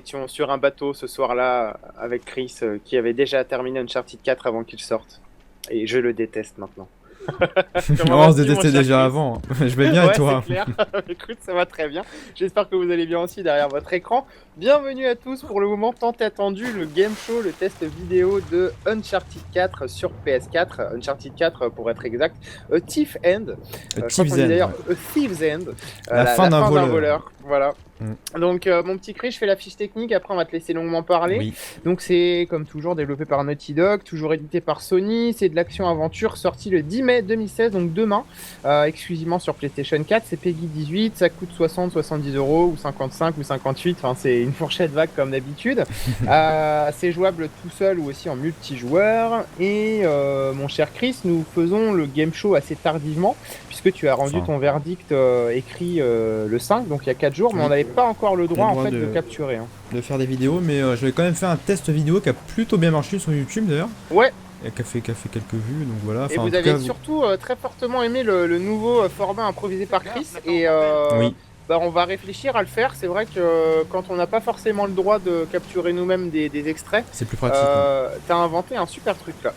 étions sur un bateau ce soir-là avec Chris qui avait déjà terminé Uncharted 4 avant qu'il sorte. Et je le déteste maintenant. Comment On se vas-tu, mon détestait cher déjà Chris? avant. Je vais bien et Ouais, c'est toi? clair. Écoute, ça va très bien. J'espère que vous allez bien aussi derrière votre écran. Bienvenue à tous pour le moment tant attendu, le Game Show, le test vidéo de Uncharted 4 sur PS4. Uncharted 4 pour être exact. A Thief End. Je crois qu'on Thief's dit End, d'ailleurs ouais. A Thief's End. La fin La d'un fin d'un voleur. voleur. Voilà. Mm. Donc, mon petit Chris, je fais la fiche technique. Après, on va te laisser longuement parler. Oui. Donc, c'est comme toujours développé par Naughty Dog, toujours édité par Sony. C'est de l'action-aventure sorti le 10 mai 2016, donc demain, exclusivement sur PlayStation 4. C'est PEGI 18, ça coûte 60, 70 euros, ou 55 ou 58. Enfin, c'est une fourchette vague comme d'habitude. C'est jouable tout seul ou aussi en multijoueur. Et mon cher Chris, nous faisons le game show assez tardivement, puisque tu as rendu Enfin. ton verdict écrit le 5, donc il y a 4 jours, mais Oui. on n'avait pas encore le droit, Le en droit fait de- de capturer. Hein. De faire des vidéos, mais j'avais quand même fait un test vidéo qui a plutôt bien marché sur YouTube d'ailleurs. Ouais, Et qui a fait quelques vues, donc voilà. et Enfin, en vous tout avez cas, surtout très fortement aimé le nouveau format improvisé par Chris, et oui, bah, on va réfléchir à le faire. C'est vrai que quand on n'a pas forcément le droit de capturer nous-mêmes des extraits, c'est plus pratique. t'as inventé un super truc là.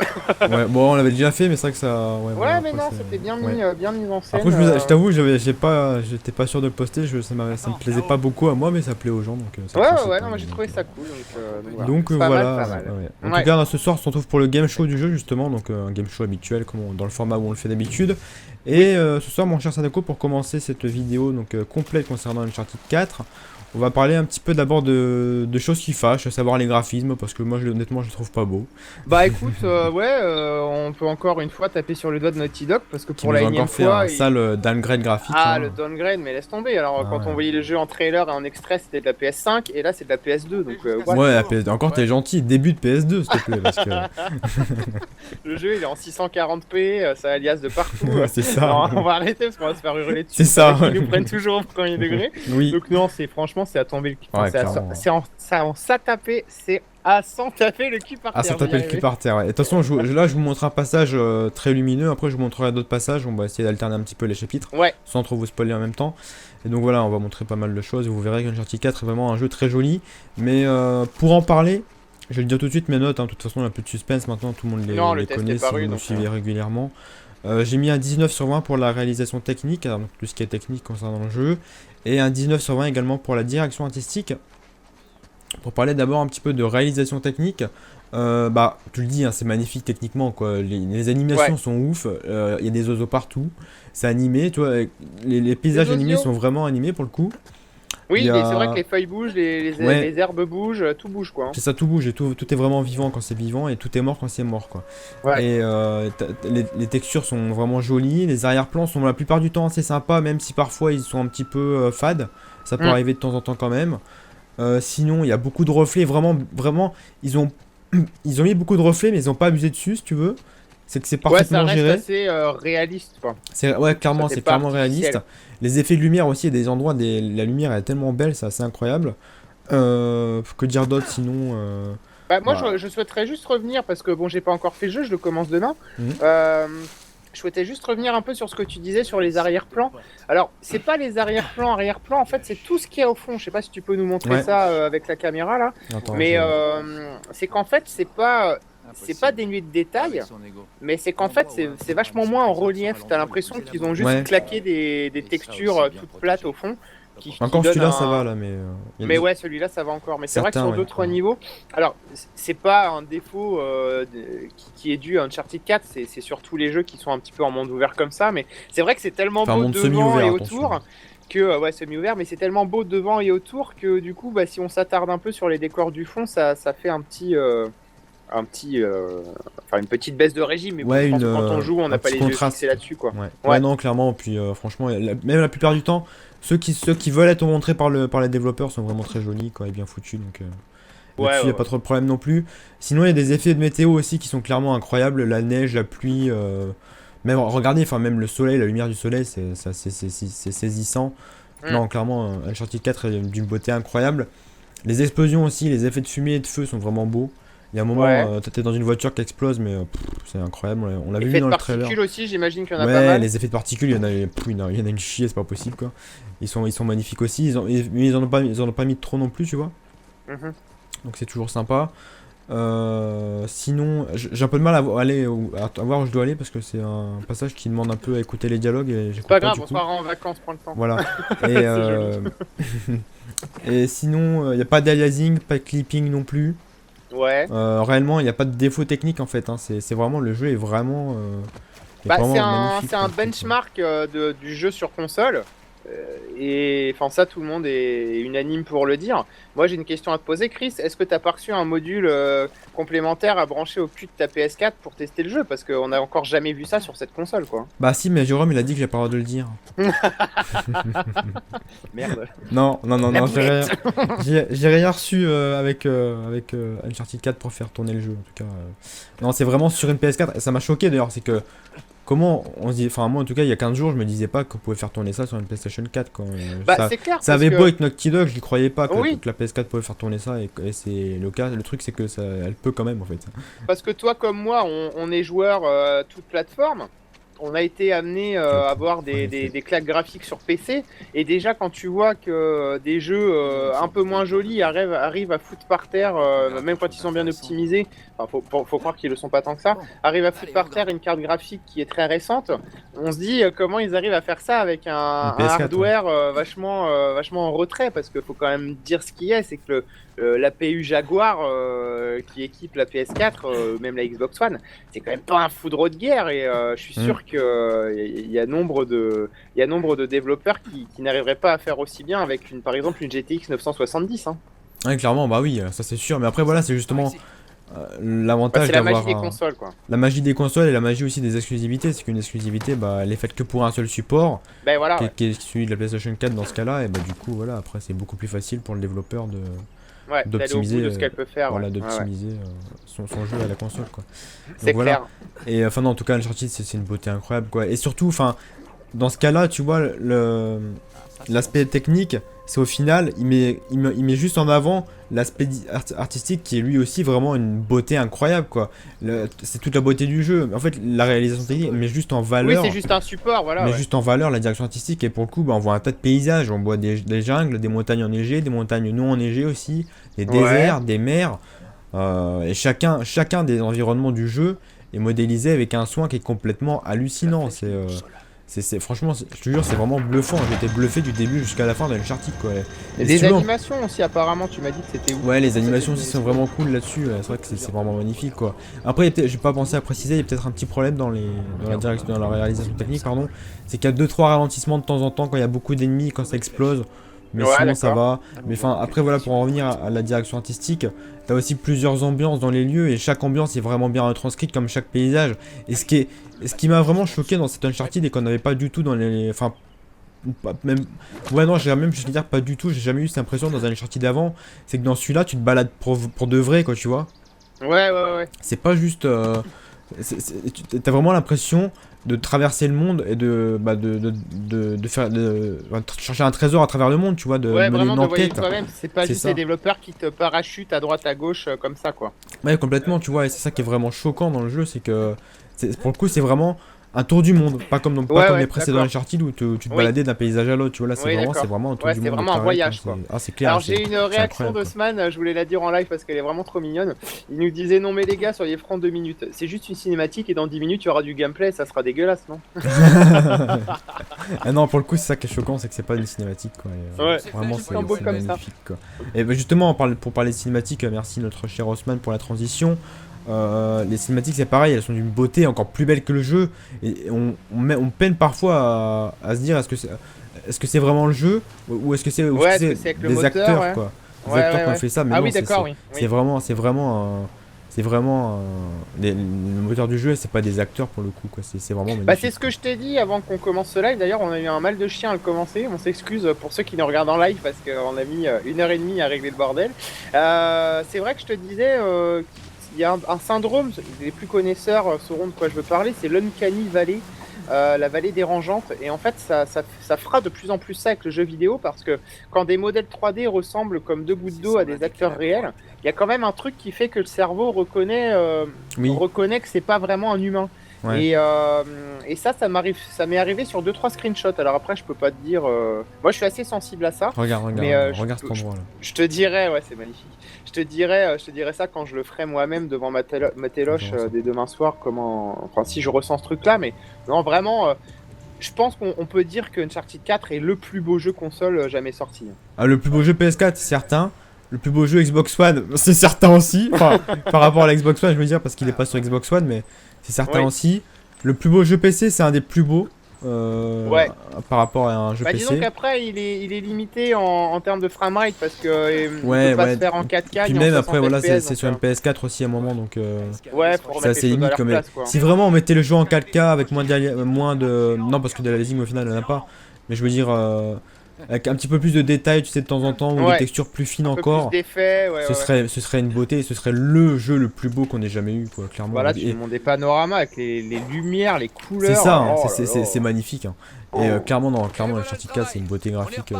Ouais, bon, on l'avait déjà fait, mais c'est vrai que ça. Ouais, voilà, Ouais, mais après, non, c'est- c'était bien ouais. bien mis en scène. Après, je t'avoue, j'étais pas sûr de le poster, ça me plaisait pas beaucoup à moi, mais ça plaît aux gens, donc c'est le Ouais, principe, ouais, hein, non, mais j'ai donc, trouvé ça cool. Donc, voilà. Donc Pas voilà, mal, pas mal. ouais. En Ouais. tout cas, ce soir, on se retrouve pour le game show du jeu, justement, donc un game show habituel, dans le format où on le fait d'habitude. Et ce soir, mon cher Sadako, pour commencer cette vidéo donc complète concernant Uncharted 4, on va parler un petit peu d'abord de choses qui fâchent, à savoir les graphismes, parce que moi, honnêtement, je les trouve pas beaux. Bah écoute, ouais, on peut encore une fois taper sur le doigt de Naughty Dog parce que Qui pour nous la ont énième encore fait fois. un sale downgrade graphique. Ah, hein. le downgrade, mais laisse tomber. Alors, Ah quand on ouais. voyait le jeu en trailer et en extrait, c'était de la PS5 et là, c'est de la PS2. Donc, what. Ouais, la encore t'es gentil, début de PS2 s'il te plaît, parce que Le jeu, il est en 640p, ça alias de partout. c'est ça. Non, on va arrêter parce qu'on va se faire hurler dessus. C'est ça, Ils ouais. nous prennent toujours au premier degré. Oui. Donc, non, franchement, c'est à tomber le cul. Enfin, Ouais, c'est clairement. ça taper, c'est à s'en taper le cul par Ah, terre. ça tapait le cul par terre, ouais. Et de toute façon, là, je vous montre un passage très lumineux. Après, je vous montrerai d'autres passages. On va essayer d'alterner un petit peu les chapitres Ouais, sans trop vous spoiler en même temps. Et donc voilà, on va montrer pas mal de choses. Vous verrez qu'Uncharted 4 est vraiment un jeu très joli. Mais pour en parler, je vais le dire tout de suite mes notes. Hein. De toute façon, il y a un peu de suspense maintenant. Tout le monde Non, le les test connaît est si paru, vous nous donc, suivez régulièrement. J'ai mis un 19 sur 20 pour la réalisation technique, alors, donc tout ce qui est technique concernant le jeu. Et un 19 sur 20 également pour la direction artistique. Pour parler d'abord un petit peu de réalisation technique, bah tu le dis, hein, c'est magnifique techniquement quoi. Les animations Ouais. sont ouf, il y a des oiseaux partout, c'est animé, tu vois, les paysages Les animés osios. sont vraiment animés pour le coup. Il Oui, y c'est vrai que a... les feuilles bougent, Ouais, les herbes bougent, tout bouge quoi. c'est ça, tout bouge et tout est vraiment vivant quand c'est vivant et tout est mort quand c'est mort quoi. Ouais. Et les textures sont vraiment jolies, les arrière-plans sont la plupart du temps assez sympas, même si parfois ils sont un petit peu fades, ça peut Mm. arriver de temps en temps quand même. Sinon, il y a beaucoup de reflets. Vraiment, ils ont, ils ont mis beaucoup de reflets, mais ils ont pas abusé dessus, si tu veux. C'est que c'est Ouais, ça parfaitement reste géré. assez réaliste quoi. Ouais, clairement, C'est c'est pas clairement artificiel. réaliste. Les effets de lumière aussi, il y a des endroits, la lumière elle est tellement belle, c'est assez incroyable. Que dire d'autre sinon Bah, moi, bah, je souhaiterais juste revenir parce que bon, j'ai pas encore fait le jeu, je le commence demain. mhm. Euh, je souhaitais juste revenir un peu sur ce que tu disais sur les arrière-plans. Alors, c'est pas les arrière-plans, en fait, c'est tout ce qu'il y a au fond. Je sais pas si tu peux nous montrer Ouais. ça avec la caméra là, Attends, mais c'est qu'en fait, c'est pas dénué de détails, mais c'est qu'en fait, c'est vachement moins en relief. T'as l'impression qu'ils ont juste Ouais. claqué des textures toutes plates au fond. Qui Encore donnent celui-là, ça un- va là, mais. Il y a Mais des- ouais, celui-là, ça va encore. Mais c'est vrai que Certains, sur ouais. d'autres niveaux, alors c'est pas un défaut qui est dû à Uncharted 4, c'est sur tous les jeux qui sont un petit peu en monde ouvert comme ça. Mais c'est vrai que c'est tellement Enfin, beau monde devant semi-ouvert, et attention. autour que ouais, semi-ouvert, mais c'est tellement beau devant et autour que du coup, bah, si on s'attarde un peu sur les décors du fond, ça fait enfin une petite baisse de régime. Mais bon, Ouais, je pense que quand on joue, on un n'a pas petit les yeux contraste. fixés là-dessus, quoi. Ouais. Ouais. Ouais, non, clairement. Puis franchement, même la plupart du temps, ceux qui veulent être montrés par les développeurs sont vraiment très jolis, quoi, et bien foutus. Donc Ouais, là-dessus, il n'y a ouais, pas trop de problème non plus. Sinon, il y a des effets de météo aussi qui sont clairement incroyables. La neige, la pluie. Même, regardez, enfin, même le soleil, la lumière du soleil, c'est saisissant. Mm. Non, clairement, Uncharted 4 est d'une beauté incroyable. Les explosions aussi, les effets de fumée et de feu sont vraiment beaux. Il y a un moment, Ouais. t'es dans une voiture qui explose, mais c'est incroyable. On l'a vu Effet de dans le trailer. particules aussi, j'imagine qu'il y en a pas Ouais, mal. les effets de particules, il y en a une chier, c'est pas possible quoi. Ils sont magnifiques aussi, mais ils en ont pas mis trop non plus, tu vois. Mhm. Donc c'est toujours sympa. Sinon, j'ai un peu de mal à voir où je dois aller parce que c'est un passage qui demande un peu à écouter les dialogues et C'est j'écoute pas pas grave, du on coup. part en vacances, prends le temps. Voilà. Et, C'est joli. et sinon, il n'y a pas d'aliasing, pas de clipping non plus. Ouais. Réellement, il n'y a pas de défaut technique en fait, hein. C'est vraiment, le jeu est Bah, c'est vraiment un, magnifique c'est un comme truc, quoi. benchmark du jeu sur console. Et enfin, ça, tout le monde est unanime pour le dire. Moi, j'ai une question à te poser, Chris. Est-ce que tu as pas reçu un module complémentaire à brancher au cul de ta PS4 pour tester le jeu? Parce qu'on n'a encore jamais vu ça sur cette console, quoi. Bah si, mais Jérôme, il a dit que j'ai pas le droit de le dire. Merde. Non, non, non, La non, boulette. j'ai rien reçu avec Uncharted 4 pour faire tourner le jeu, en tout cas. Non, c'est vraiment sur une PS4, et ça m'a choqué d'ailleurs, c'est que, comment on se dit, enfin moi en tout cas, il y a 15 jours, je me disais pas qu'on pouvait faire tourner ça sur une PlayStation 4, quoi. Bah, c'est clair, Ça parce avait beau que... être Naughty Dog, je n'y croyais pas Oui, que la PS4 pouvait faire tourner ça, et c'est le cas, le truc c'est que ça, elle peut quand même, en fait. parce que toi comme moi, on est joueur toute plateforme. On a été amené à avoir En effet. des claques graphiques sur PC. Et déjà, quand tu vois que des jeux un peu moins jolis arrivent à foutre par terre, même quand ils sont bien optimisés, enfin, faut croire qu'ils le sont pas tant que ça, arrivent à foutre par terre une carte graphique qui est très récente, on se dit comment ils arrivent à faire ça avec Une un PS4, ouais. hardware vachement en retrait. Parce qu'il faut quand même dire ce qu'il y a, c'est que l'APU Jaguar qui équipe la PS4, même la Xbox One, c'est quand même pas un foudre de guerre. Et je suis Hmm. sûr qu'il y a nombre de développeurs qui n'arriveraient pas à faire aussi bien avec par exemple une GTX 970. Hein. Ouais, clairement, bah oui, ça c'est sûr, mais après voilà, c'est justement Bah, l'avantage c'est la magie d'avoir des consoles, quoi. la magie des consoles et la magie aussi des exclusivités, c'est qu'une exclusivité, bah, elle est faite que pour un seul support, Ben voilà, ouais. qui est celui de la PlayStation 4 dans ce cas-là, et bah du coup, voilà, après c'est beaucoup plus facile pour le développeur Ouais, d'aller au bout d'optimiser, de ce qu'elle peut faire, ouais. voilà, Ouais, ouais. d'optimiser son jeu à la console, quoi. Donc C'est voilà. clair. Et enfin non, en tout cas, Uncharted, c'est une beauté incroyable, quoi. Et surtout, enfin, dans ce cas-là, tu vois, l'aspect technique, c'est au final, il met juste en avant l'aspect artistique qui est lui aussi vraiment une beauté incroyable, quoi. C'est toute la beauté du jeu. En fait, la réalisation technique met juste en Oui, c'est valeur, juste un support, voilà, ouais. la direction artistique. Et pour le coup, bah, on voit un tas de paysages. On voit des jungles, des montagnes enneigées, des montagnes non enneigées aussi, des Ouais. déserts, des mers. Et chacun des environnements du jeu est modélisé avec un soin qui est complètement hallucinant. Franchement, je te jure, c'est vraiment bluffant. J'étais bluffé du début jusqu'à la fin d'Uncharted, quoi. Et Et si des tu veux, animations aussi, apparemment, tu m'as dit que c'était ouf. ouais, les animations aussi sont vraiment cool là-dessus. C'est vrai que c'est vraiment magnifique, quoi. Après, j'ai pas pensé à préciser, il y a peut-être un petit problème dans la direction, dans la réalisation technique, pardon. C'est qu'il y a 2-3 ralentissements de temps en temps quand il y a beaucoup d'ennemis, quand ça explose. Mais Ouais, sinon, ça d'accord. va. Mais enfin, après, voilà, pour en revenir à la direction artistique, t'as aussi plusieurs ambiances dans les lieux et chaque ambiance est vraiment bien retranscrite comme chaque paysage. Et ce qui m'a vraiment choqué dans cet Uncharted et qu'on n'avait pas du tout dans les. Enfin, même. Ouais, non, j'ai même, je veux dire, pas du tout. J'ai jamais eu cette impression dans un Uncharted d'avant. C'est que dans celui-là, tu te balades pour de vrai, quoi, tu vois. Ouais, ouais, ouais. C'est pas juste. T'as vraiment l'impression de traverser le monde et de faire de chercher un trésor à travers le monde, tu vois, de Ouais, mener vraiment une de voyager enquête. toi-même. C'est pas C'est juste les ça. développeurs qui te parachutent à droite à gauche comme ça, quoi. Ouais, complètement, tu vois, et c'est ça qui est vraiment choquant dans le jeu, c'est que pour le coup, c'est vraiment un tour du monde, pas Ouais, comme les ouais, précédents d'accord. Uncharted où tu te Oui, baladais d'un paysage à l'autre, tu vois, là, oui, c'est d'accord. vraiment un tour Ouais, du c'est monde vraiment un carré, quoi. voyage, quoi. Ah, c'est clair, Alors j'ai une c'est réaction incroyable, quoi. d'Osman, je voulais la dire en live parce qu'elle est vraiment trop mignonne. Il nous disait non mais les gars, soyez francs 2 minutes. C'est juste une cinématique et dans 10 minutes il y aura du gameplay, ça sera dégueulasse, non? Ah non, pour le coup, c'est ça qui est choquant, c'est que c'est pas une cinématique, quoi. Et, Ouais, vraiment, c'est juste un beau c'est comme ça. magnifique, quoi. Et bah, justement, pour parler de cinématiques, merci notre cher Osman pour la transition. Les cinématiques, c'est pareil, elles sont d'une beauté encore plus belle que le jeu. Et on peine parfois à se dire est-ce que c'est vraiment le jeu ou est-ce que Ouais, est-ce que c'est c'est avec le des moteur, acteurs, ouais. quoi. Des Ouais, acteurs ouais, qui ont ouais. fait ça, mais Ah non, oui, d'accord, oui. Oui. c'est vraiment le moteur du jeu, et c'est pas des acteurs pour le coup, quoi. C'est vraiment Bah c'est magnifique, ce que quoi. je t'ai dit avant qu'on commence ce live. D'ailleurs, on a eu un mal de chien à le commencer. On s'excuse pour ceux qui nous regardent en live parce qu'on a mis 1 heure et demie à régler le bordel. C'est vrai que je te disais qu'il y a un syndrome, les plus connaisseurs sauront de quoi je veux parler, c'est l'Uncanny Valley. La vallée dérangeante, et en fait ça fera de plus en plus ça avec le jeu vidéo parce que quand des modèles 3D ressemblent comme deux gouttes d'eau à des acteurs réels, il y a quand même un truc qui fait que le cerveau reconnaît Oui, que c'est pas vraiment un humain. Ouais. Et ça m'est arrivé sur 2-3 screenshots. Alors après, je peux pas te dire. Moi, je suis assez sensible à ça. Regarde, Mais regarde, regarde cet endroit là. je te dirais, ouais, c'est magnifique. Je te dirais ça quand je le ferai moi-même devant ma téloche dès demain soir. Enfin, si je ressens ce truc-là, mais non, vraiment, je pense qu'on peut dire que Uncharted 4 est le plus beau jeu console jamais sorti. Ah, le plus beau jeu PS4, c'est certain. Le plus beau jeu Xbox One, c'est certain aussi. Enfin, par rapport à la Xbox One, je veux dire, parce qu'il est pas sur Xbox One, mais c'est certain Oui. aussi. Le plus beau jeu PC, c'est un des plus beaux. Ouais. Par rapport à un jeu Bah, disons PC. qu'après, il est limité en termes de framerate parce que il Ouais, peut pas ouais. se faire en 4K Puis ni en même 60 après, voilà, FPS. c'est sur une PS4 aussi à un moment, donc Ouais, faut c'est remettre assez les choses à limite. leur Comme place, quoi. si vraiment on mettait le jeu en 4K avec moins de. Non, parce que de la leasing au final, il n'y en a pas. Mais je veux dire, avec un petit peu plus de détails, tu sais, de temps en temps, ou des Ouais, textures plus fines un peu plus encore. d'effets, ouais, ouais, ouais. Ce serait une beauté, ce serait le jeu le plus beau qu'on ait jamais eu, quoi, clairement. Voilà, tu Et fais mon des panoramas avec les lumières, les c'est couleurs. ça, hein, Oh là là. c'est magnifique. Hein. Et clairement, non, clairement, Uncharted 4, c'est une beauté graphique.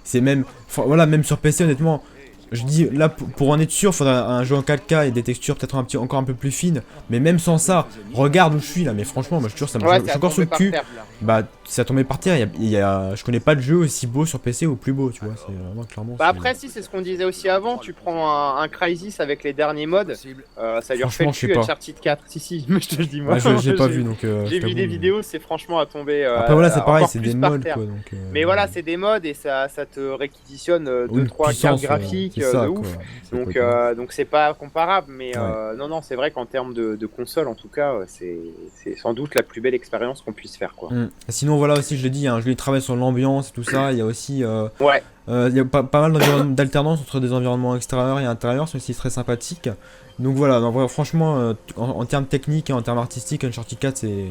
C'est même, enfin, voilà, même sur PC, honnêtement, je dis là, pour en être sûr, faudrait un jeu en 4K et des textures peut-être encore un peu plus fines. Mais même sans ça, regarde où je suis là, mais franchement, moi je te jure, Ouais, je c'est suis à encore sur tomber le par cul. terre, là. Bah, ça tombé par terre, je connais pas de jeu aussi beau sur PC ou plus beau, tu vois. C'est vraiment clairement. Bah après, si, c'est ce qu'on disait aussi avant, tu prends un Crysis avec les derniers modes, ça lui refait Franchement, le je sais cul pas. Uncharted 4. Si, si, mais je te le dis, moi. Ouais, j'ai pas vu donc. J'ai Je vu t'avoue, des mais- vidéos, c'est franchement à tomber Après, voilà, c'est pareil, encore c'est plus des par modes terre. quoi. Donc, Mais voilà, c'est des modes et ça te réquisitionne oui, 2-3 puissance, cartes graphiques c'est ça, de quoi. ouf. Ça peut Donc, être marrant. donc c'est pas comparable, mais Ouais. non, non, c'est vrai qu'en termes de console, en tout cas, c'est sans doute la plus belle expérience qu'on puisse faire, quoi. Sinon, voilà aussi, je l'ai dit, il y a un joli travail sur l'ambiance et tout ça. Il y a aussi Ouais, il y a pas mal d'alternance entre des environnements extérieurs et intérieurs, c'est aussi très sympathique. Donc voilà, non, franchement, en termes techniques et en termes artistiques, Uncharted 4, c'est.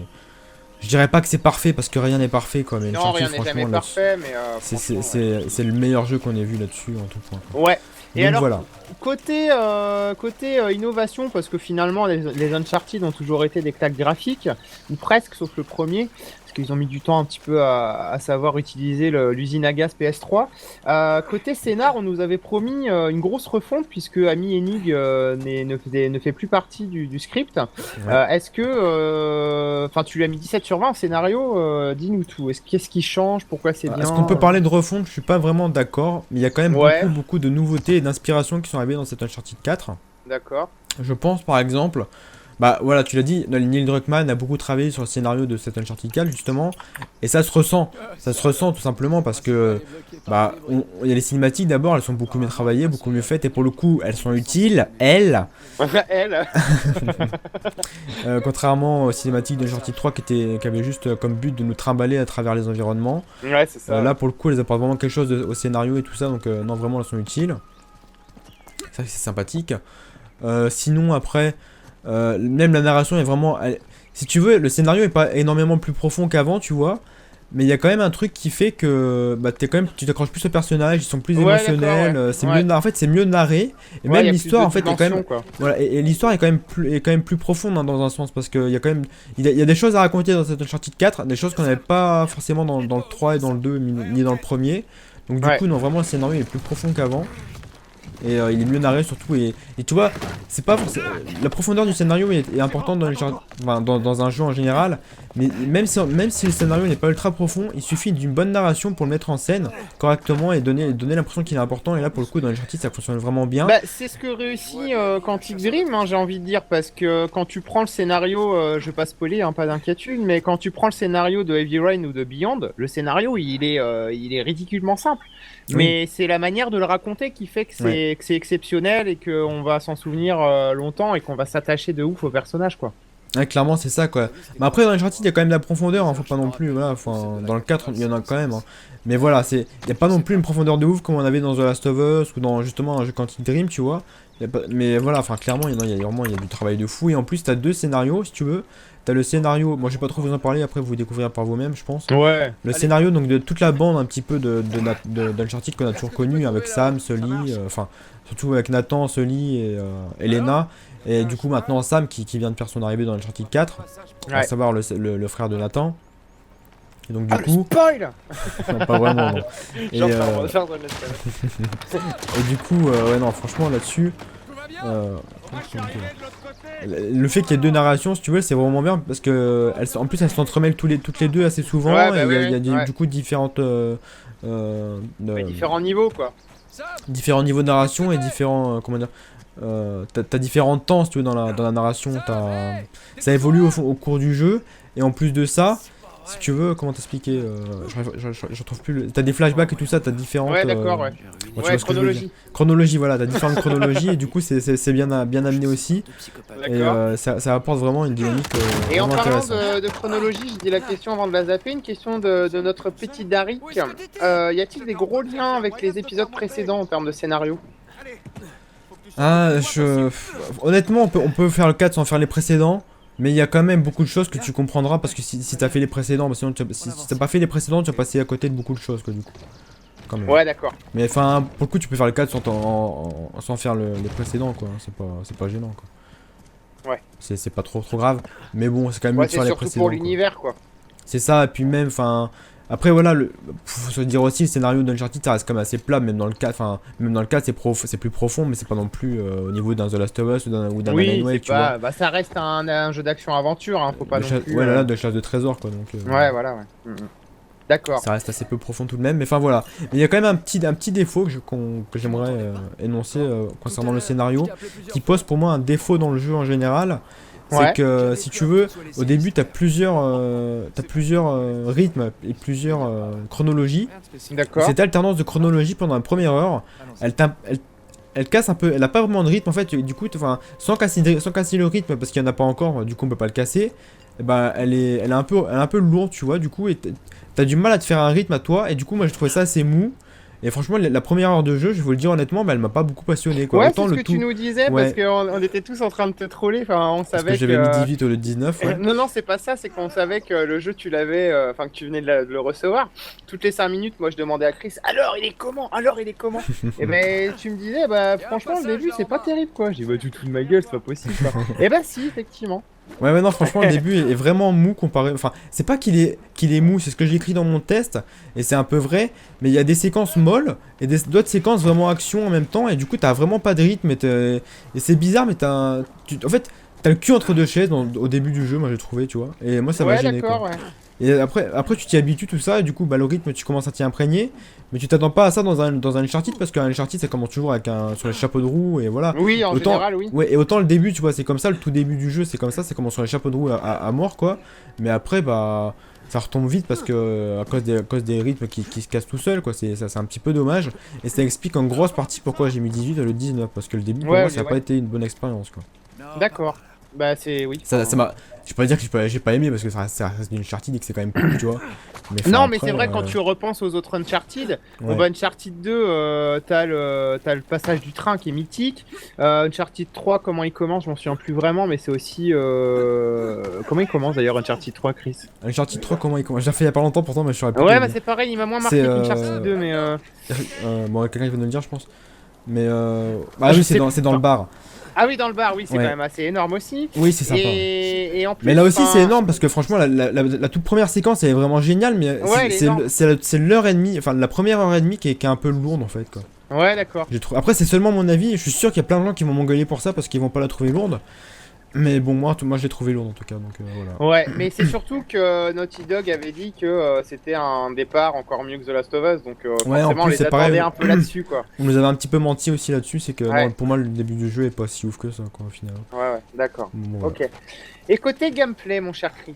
Je dirais pas que c'est parfait parce que rien n'est parfait, quoi. Mais non, Uncharted, rien n'est jamais franchement, parfait, mais franchement, ouais. c'est le meilleur jeu qu'on ait vu là-dessus en tout point, quoi. Ouais. Et Donc alors, voilà. côté innovation, parce que finalement, les Uncharted ont toujours été des claques graphiques, ou presque, sauf le premier, parce qu'ils ont mis du temps un petit peu à savoir utiliser l'usine à gaz PS3. Côté scénar, on nous avait promis une grosse refonte, puisque Amy Hennig ne fait plus partie du script. Ouais. Est-ce que... Enfin, tu lui as mis 17 sur 20 en scénario, dis-nous tout. Qu'est-ce qui change? Pourquoi c'est bien? Est-ce qu'on peut parler de refonte? Je suis pas vraiment d'accord, mais il y a quand même Ouais, beaucoup de nouveautés et d'inspirations qui sont arrivées dans cet Uncharted 4. d'accord. Je pense par exemple, bah voilà, tu l'as dit, Neil Druckmann a beaucoup travaillé sur le scénario de cet Uncharted 4 justement, et ça se ressent tout simplement parce que bah il y a les cinématiques d'abord, elles sont beaucoup mieux travaillées, beaucoup mieux faites, et pour le coup elles sont utiles, Elle. contrairement aux cinématiques d'Uncharted 3 qui avaient juste comme but de nous trimballer à travers les environnements. Ouais, c'est ça. Là pour le coup elles apportent vraiment quelque chose au scénario et tout ça, donc non vraiment elles sont utiles, ça c'est sympathique. Sinon après, même la narration est vraiment... si tu veux, le scénario est pas énormément plus profond qu'avant, tu vois. Mais il y a quand même un truc qui fait que bah, tu t'accroches plus aux personnages, ils sont plus Ouais, émotionnels, d'accord, ouais. c'est Ouais. mieux, en fait c'est mieux narré. Et Ouais, même y a plus l'histoire de en fait est quand même... dimensions, quoi. Voilà, et l'histoire est quand même plus profonde hein, dans un sens, parce qu'il y a quand même... Il y a des choses à raconter dans cet Uncharted 4, des choses qu'on n'avait pas forcément dans le 3 et dans le 2, ni dans le premier. Donc du Ouais. coup, non, vraiment le scénario est plus profond qu'avant. Et il est mieux narré surtout, et tu vois, c'est pas la profondeur du scénario est importante dans un jeu en général, mais même si le scénario n'est pas ultra profond, il suffit d'une bonne narration pour le mettre en scène correctement et donner l'impression qu'il est important, et là pour le coup dans Uncharted ça fonctionne vraiment bien. Bah, c'est ce que réussit Quantic Dream, hein, j'ai envie de dire, parce que quand tu prends le scénario, je vais pas spoiler, hein, pas d'inquiétude, mais quand tu prends le scénario de Heavy Rain ou de Beyond, le scénario il est ridiculement simple. Oui. Mais c'est la manière de le raconter qui fait que c'est exceptionnel et qu'on va s'en souvenir longtemps et qu'on va s'attacher de ouf au personnage, quoi. Ouais, clairement c'est ça quoi. Mais après dans Uncharted il y a quand même de la profondeur, hein, faut pas non plus, voilà, dans le 4 il y en a quand même, hein. Mais voilà, il y a pas non plus une profondeur de ouf comme on avait dans The Last of Us ou dans justement un jeu Quantic Dream, tu vois. Mais voilà, clairement il y a du travail de fou, et en plus t'as deux scénarios si tu veux. T'as le scénario, moi je vais pas trop vous en parler, après vous découvrirez par vous-même je pense. Ouais. Le scénario donc de toute la bande un petit peu d'Uncharted qu'on a toujours connu avec Sam, Sully, enfin surtout avec Nathan, Sully et Elena. Et du coup maintenant Sam qui vient de faire son arrivée dans Uncharted 4, à Ouais. savoir le frère de Nathan. Et donc du Ah, le coup, spoil. non, pas vraiment non. Et, Genre, euh, on va faire de l'espace. et du coup, ouais non franchement là-dessus, Le fait qu'il y ait deux narrations, si tu veux, c'est vraiment bien parce que en plus elles s'entremêlent toutes les deux assez souvent. Ouais, bah et il y a ouais. du coup différentes Différents niveaux, quoi. différents niveaux de narration et différents comment dire t'as différents temps si tu veux dans la narration. Ça évolue au cours du jeu et en plus de ça. Si tu veux, comment t'expliquer je retrouve plus. T'as des flashbacks et tout ça, t'as différentes. Ouais, d'accord, ouais. Bon, tu Ouais, vois ce que je veux dire. chronologie. Chronologie, voilà, t'as différentes chronologies et du coup c'est bien amené aussi. Et D'accord. ça apporte vraiment une dynamique Et en vraiment parlant intéressante. de chronologie, je dis la question avant de la zapper, une question de notre petit Darik. Y a-t-il des gros liens avec les épisodes précédents en termes de scénario? Ah, honnêtement, on peut faire le 4 sans faire les précédents. Mais il y a quand même beaucoup de choses que tu comprendras parce que si t'as fait les précédents, bah sinon si t'as pas fait les précédents, tu vas passer à côté de beaucoup de choses quoi du coup. Quand même. Ouais, d'accord. Mais enfin, pour le coup, tu peux faire le 4 sans faire les précédents quoi. C'est pas gênant quoi. Ouais. C'est pas trop grave. Mais bon, c'est quand même mieux Ouais, de c'est faire les surtout précédents pour quoi. l'univers, quoi. C'est ça, et puis même, enfin. Après, voilà, faut se dire aussi, le scénario d'Uncharted, ça reste quand même assez plat, même dans le cas, enfin, même dans le cas, c'est plus profond, mais c'est pas non plus au niveau d'un The Last of Us ou d'un Alan Oui, Wake, c'est tu vois. pas. Bah, ça reste un jeu d'action-aventure, hein, faut pas non plus. Ouais, là, de chasse de trésors, quoi, donc. Ouais, voilà, ouais. D'accord. Ça reste assez peu profond tout de même, mais enfin voilà. Mais il y a quand même un petit défaut que j'aimerais énoncer concernant le scénario, qui pose pour moi un défaut dans le jeu en général. C'est Ouais. que si tu veux, au début t'as plusieurs rythmes et plusieurs chronologies. D'accord. Cette alternance de chronologie pendant la première heure, elle casse un peu, elle a pas vraiment de rythme en fait, du coup, enfin, sans casser le rythme parce qu'il y en a pas encore, du coup on peut pas le casser. Et ben, elle est un peu lourde, tu vois, du coup, et t'as du mal à te faire un rythme à toi, et du coup, moi, je trouvais ça assez mou. Et franchement, la première heure de jeu, je vais vous le dire honnêtement, bah, elle m'a pas beaucoup passionné, quoi. Ouais, Autant c'est ce le que tu tout, nous disais parce ouais, qu'on était tous en train de te troller. Enfin, on parce que savait j'avais mis que. 18 au lieu de 19, ouais. Non, non, c'est pas ça. C'est qu'on savait que le jeu, tu l'avais. Enfin, que tu venais de le recevoir. Toutes les 5 minutes, moi, je demandais à Chris. Alors, il est comment? Alors, il est comment? Et ben, tu me disais, bah, franchement, le début, c'est pas terrible, quoi. J'ai dit, bah, tu te fous de ma gueule, c'est pas possible, quoi. Et bah, si, effectivement. Ouais, ouais, non, franchement, le début est vraiment mou comparé. Enfin, c'est pas qu'il est mou, c'est ce que j'ai écrit dans mon test, et c'est un peu vrai, mais il y a des séquences molles et d'autres séquences vraiment action en même temps, et du coup, t'as vraiment pas de rythme, et c'est bizarre, mais en fait, t'as le cul entre deux chaises au début du jeu, moi j'ai trouvé, tu vois, et moi ça m'a Ouais, gêné quoi. d'accord, ouais. Et après tu t'y habitues tout ça, et du coup, bah, le rythme, tu commences à t'y imprégner, mais tu t'attends pas à ça dans un Uncharted, parce qu'un Uncharted ça commence toujours avec sur les chapeaux de roue, et voilà. Oui, en Autant, général, oui. ouais, et autant le début, tu vois, c'est comme ça, le tout début du jeu, c'est comme ça commence sur les chapeaux de roue à mort, quoi. Mais après, bah, ça retombe vite parce que, à cause des rythmes qui se cassent tout seul, quoi. C'est un petit peu dommage. Et ça explique en grosse partie pourquoi j'ai mis 18 au lieu de 19. Parce que le début, pour Ouais, moi, ok, ça n'a pas ouais. été une bonne expérience, quoi. D'accord. Bah, c'est. Oui. Ça m'a. Je peux pas dire que j'ai pas aimé parce que ça reste une Uncharted et que c'est quand même cool, tu vois. Mais enfin, Non, mais après, c'est vrai, quand tu repenses aux autres Uncharted, bon, ouais. bah, Uncharted 2, t'as le passage du train qui est mythique. Uncharted 3, comment il commence, je m'en souviens plus vraiment, mais c'est aussi. Comment il commence d'ailleurs, Uncharted 3, Chris? Uncharted 3, comment il commence? J'ai fait il y a pas longtemps, pourtant, mais je saurais plus te Ouais, le bah dire. c'est pareil, il m'a moins C'est. marqué qu'Uncharted 2, mais. Bon, quelqu'un qui va nous le dire, je pense. Mais. Bah Je oui, sais c'est dans le pas. bar. Ah oui, dans le bar, oui, c'est quand Ouais. même assez énorme aussi. Oui, c'est sympa. Et en Mais plus, là aussi c'est enfin. énorme parce que franchement la toute première séquence elle est vraiment géniale mais Ouais, elle est énorme. c'est l'heure et demie, enfin la première heure et demie qui est un peu lourde en fait quoi. Ouais, d'accord. Après c'est seulement mon avis, je suis sûr qu'il y a plein de gens qui vont m'engueuler pour ça parce qu'ils vont pas la trouver lourde. Mais bon moi je l'ai trouvé lourde en tout cas donc voilà. Ouais, mais c'est surtout que Naughty Dog avait dit que c'était un départ encore mieux que The Last of Us, donc Ouais en forcément on plus les c'est attendait pareil, un peu là-dessus, quoi. on nous avait un petit peu menti aussi là-dessus, c'est que Ouais. non, pour moi le début du jeu est pas si ouf que ça quoi au final. Ouais, ouais, d'accord. Bon, voilà. Ok. Et côté gameplay, mon cher Chris,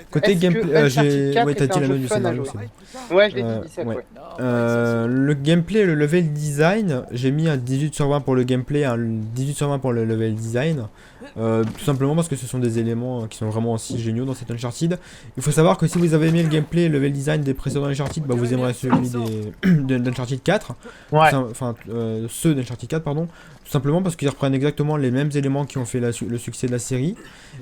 Côté est-ce que gameplay, Uncharted 4 ouais t'as est dit un la jeu note du fun à scénario jouer? c'est bon. Ouais, je l'ai dit 17, Ouais. ouais. Le gameplay, le level design, j'ai mis un 18 sur 20 pour le gameplay, un 18 sur 20 pour le level design. Tout simplement parce que ce sont des éléments qui sont vraiment aussi géniaux dans cet Uncharted. Il faut savoir que si vous avez aimé le gameplay et le level design des précédents Uncharted, bah vous aimerez celui d'Uncharted 4. Ouais. Enfin, ceux d'Uncharted 4, pardon. Tout simplement parce qu'ils reprennent exactement les mêmes éléments qui ont fait le succès de la série.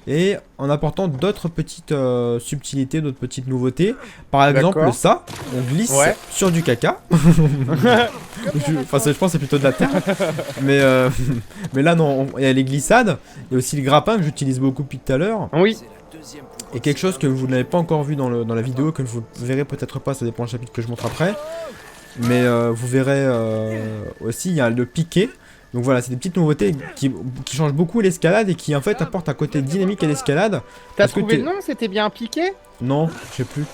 Et en apportant d'autres petites subtilités, d'autres petites nouveautés. Par exemple, D'accord. ça, on glisse Ouais. sur du caca. Enfin, je pense que c'est plutôt de la terre. mais, mais là, non, il y a les glissades. Il y a aussi le grappin que j'utilise beaucoup depuis tout à l'heure. Oui. Et quelque chose que vous n'avez pas encore vu dans la vidéo, que vous verrez peut-être pas, ça dépend du chapitre que je montre après. Mais vous verrez aussi, il y a le piqué. Donc voilà, c'est des petites nouveautés qui changent beaucoup l'escalade et qui en fait apportent un côté dynamique à l'escalade. T'as trouvé le nom? C'était bien piqué? Non, je sais plus.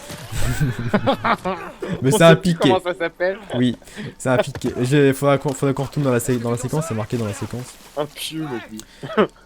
Mais On c'est un sait plus piqué. comment ça s'appelle? Oui, c'est un piqué. Faudra qu'on retourne dans la séquence, c'est marqué dans la séquence. Un pieu, je dis.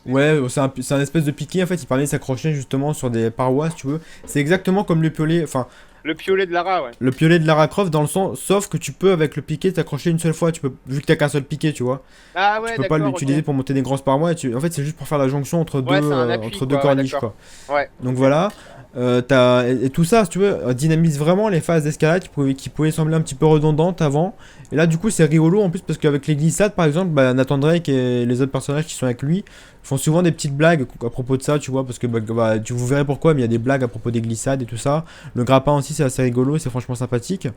Ouais, c'est un espèce de piqué, en fait, il permet de s'accrocher justement sur des parois, si tu veux. C'est exactement comme le piolet, enfin... Le piolet de Lara, ouais. Le piolet de Lara Croft dans le sens, sauf que tu peux avec le piqué t'accrocher une seule fois, tu peux, vu que t'as qu'un seul piqué, tu vois. Ah ouais, Tu peux pas d'accord, l'utiliser ok. pour monter des grosses parois, en fait c'est juste pour faire la jonction entre Ouais, deux, c'est un appui, entre deux quoi, ouais, corniches, d'accord. quoi. Ouais. Donc voilà. Et tout ça, si tu veux, dynamise vraiment les phases d'escalade qui pouvaient sembler un petit peu redondantes avant. Et là, du coup, c'est rigolo en plus parce qu'avec les glissades, par exemple, bah, Nathan Drake et les autres personnages qui sont avec lui font souvent des petites blagues à propos de ça, tu vois, parce que vous verrez pourquoi, mais il y a des blagues à propos des glissades et tout ça. Le grappin aussi, c'est assez rigolo, c'est franchement sympathique.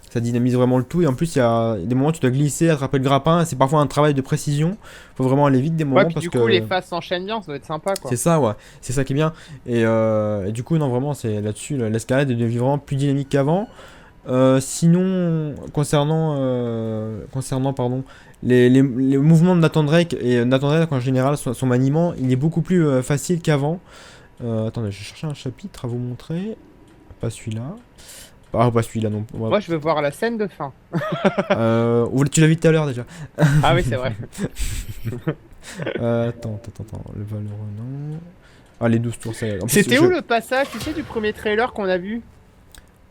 Ça dynamise vraiment le tout, et en plus, il y a des moments où tu dois glisser, attraper le grappin, c'est parfois un travail de précision. Faut vraiment aller vite des moments Ouais, puis parce du que. coup, les phases s'enchaînent bien, ça doit être sympa, quoi. C'est ça, ouais. C'est ça qui est bien. Et du coup, non, vraiment, c'est là-dessus, l'escalade est devenue vraiment plus dynamique qu'avant. Sinon, concernant pardon, les mouvements de Nathan Drake, et Nathan Drake en général, son maniement, il est beaucoup plus facile qu'avant. Attendez, je cherchais un chapitre à vous montrer. Pas celui-là. Ah, pas celui-là non. Moi, je veux voir la scène de fin. Tu l'as vu tout à l'heure déjà. Ah oui, c'est vrai. Attends. Le Valorant, non. Ah, les 12 tours, ça y est. En plus, C'était où le passage, tu sais, du premier trailer qu'on a vu?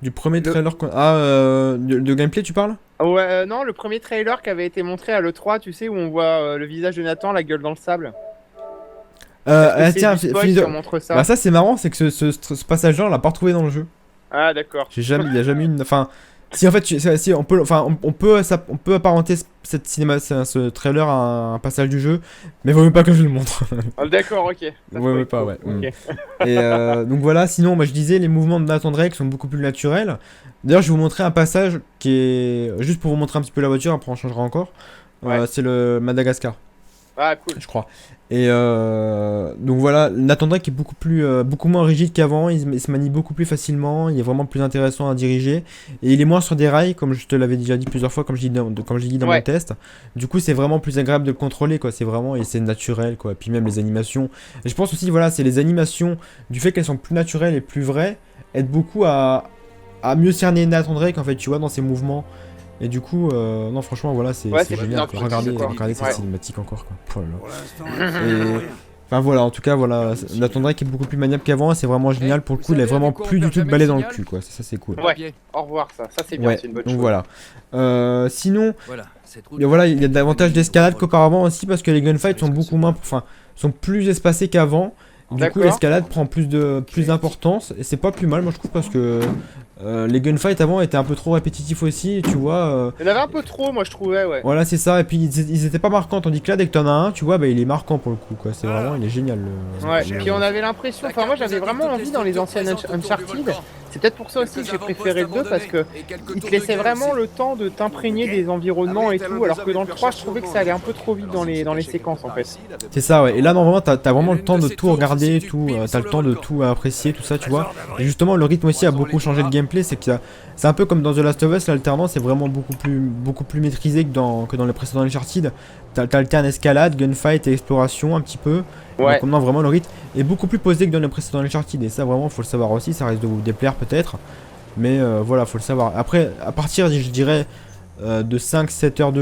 Du premier trailer qu'on. De gameplay, tu parles? Ouais, non, le premier trailer qui avait été montré à l'E3, tu sais, où on voit le visage de Nathan, la gueule dans le sable. Tiens, c'est du spoil finis de. qui montre ça. Bah, ça, c'est marrant, c'est que ce passage-là, on l'a pas retrouvé dans le jeu. Ah, d'accord. Il y a jamais une. Enfin. Si en fait, si on peut, enfin, on peut apparenter ce trailer à un passage du jeu, mais vaut mieux pas que je le montre. Ah, d'accord, ok. Ça Ouais, peut pas, être ouais. cool, ok. Et donc voilà, sinon, moi je disais, les mouvements de Nathan Drake sont beaucoup plus naturels. D'ailleurs, je vais vous montrer un passage qui est. Juste pour vous montrer un petit peu la voiture, après on changera encore. Ouais. C'est le Madagascar, Ah, cool. je crois. Et donc voilà, Nathan Drake est beaucoup moins rigide qu'avant, il se manie beaucoup plus facilement, il est vraiment plus intéressant à diriger, et il est moins sur des rails, comme je te l'avais déjà dit plusieurs fois, comme je l'ai dit dans mon test. Du coup, c'est vraiment plus agréable de le contrôler, quoi. C'est vraiment, et c'est naturel, quoi. Puis même les animations. Et je pense aussi, voilà, c'est les animations, du fait qu'elles sont plus naturelles et plus vraies, aident beaucoup à mieux cerner Nathan Drake, en fait, tu vois, dans ses mouvements. Et du coup, non, franchement, voilà, c'est Ouais, c'est génial. plus Regardez ouais. cette cinématique encore, quoi. Oh là là. Pour l'instant, Et enfin voilà, en tout cas, voilà, Nathan Drake est beaucoup plus maniable qu'avant, c'est vraiment génial. Pour le coup, il a vraiment plus du tout de balai dans le cul, quoi. Ça c'est cool. Ouais, au revoir, ça c'est bien, Ouais, c'est une bonne donc chose. voilà. Sinon, voilà, cette route- il y a davantage d'escalade qu'auparavant aussi parce que les gunfights sont beaucoup moins, enfin, sont plus espacés qu'avant. Du coup, D'accord. l'escalade prend plus d'importance et c'est pas plus mal, moi je trouve, parce que les gunfights avant étaient un peu trop répétitifs aussi, tu vois. Il y en avait un peu trop, moi je trouvais, ouais. Voilà, c'est ça. Et puis ils étaient pas marquants, tandis que là, dès que t'en as un, tu vois, bah il est marquant pour le coup, quoi. C'est vraiment, il est génial. Ouais, puis on avait l'impression, enfin moi j'avais vraiment envie dans les anciennes Uncharted, c'est peut-être pour ça aussi que j'ai préféré le 2 parce que il te laissait vraiment le temps de t'imprégner des environnements et tout, alors que dans le 3 je trouvais que ça allait un peu trop vite dans les séquences en fait. C'est ça, ouais. Et là, non, vraiment, t'as vraiment le temps de tout regarder, t'as le temps de tout apprécier, tout ça, tu vois. Et justement, le rythme aussi a beaucoup changé de gameplay, c'est un peu comme dans The Last of Us, l'alternance est vraiment beaucoup plus maîtrisé que dans les précédents Uncharted. T'alternes escalade, gunfight et exploration un petit peu. Ouais. Donc non, vraiment le rythme est beaucoup plus posé que dans les précédents Uncharted. Et ça, vraiment, faut le savoir aussi. Ça risque de vous déplaire peut-être. Mais voilà, faut le savoir. Après, à partir, je dirais, de 5-7 heures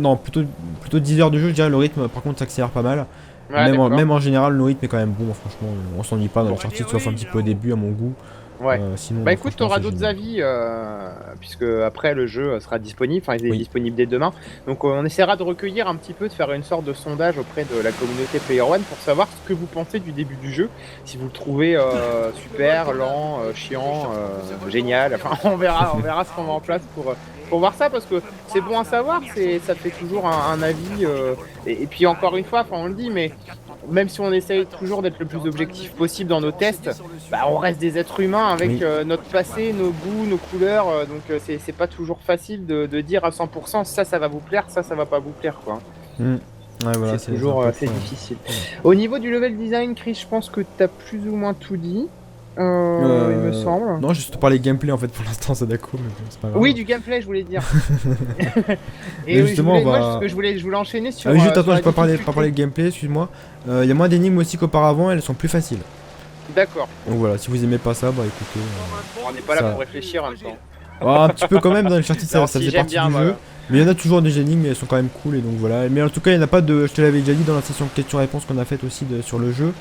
non, plutôt 10 heures de jeu, je dirais, le rythme, par contre, s'accélère pas mal. Ouais, Même en général, le rythme est quand même bon, franchement. On s'ennuie pas dans Uncharted, sauf un petit peu au début, à mon goût. Ouais. Sinon, Bah écoute, franchement, t'auras c'est d'autres génial. avis, puisque après le jeu sera disponible, enfin il est Oui. disponible dès demain. Donc on essaiera de recueillir un petit peu, de faire une sorte de sondage auprès de la communauté Player One pour savoir ce que vous pensez du début du jeu. Si vous le trouvez super, lent, chiant, génial, enfin on verra ce qu'on met en place pour voir ça, parce que c'est bon à savoir, ça fait toujours un avis. Et puis encore une fois, enfin on le dit, mais même si on essaye toujours d'être le plus objectif possible dans nos tests, bah, on reste des êtres humains avec Oui. notre passé, nos goûts, nos couleurs, donc c'est pas toujours facile de dire à 100% ça va vous plaire, ça va pas vous plaire, quoi. Ouais, voilà, C'est toujours un peu assez ça. difficile. Au niveau du level design, Chris, je pense que t'as plus ou moins tout dit. Il me semble. Non, juste parler gameplay en fait pour l'instant, Sadako, mais bon, c'est pas grave. Oui, du gameplay, je voulais dire. Mais Et justement, on va. moi, ce que je voulais enchaîner sur. Ah oui, juste sur attends, la j'ai pas parlé difficulté. de gameplay, excuse-moi. Il y a moins d'énigmes aussi qu'auparavant, elles sont plus faciles. D'accord. Donc voilà, si vous aimez pas ça, bah écoutez. On n'est pas là Ça- pour réfléchir en même temps. Un petit peu quand même dans Uncharted, Non, ça si, faisait j'aime partie bien, du moi. jeu. Mais il y en a toujours des énigmes, mais elles sont quand même cool et donc voilà. Mais en tout cas, il n'y en a pas de. Je te l'avais déjà dit dans la session questions-réponses qu'on a faite aussi sur le jeu.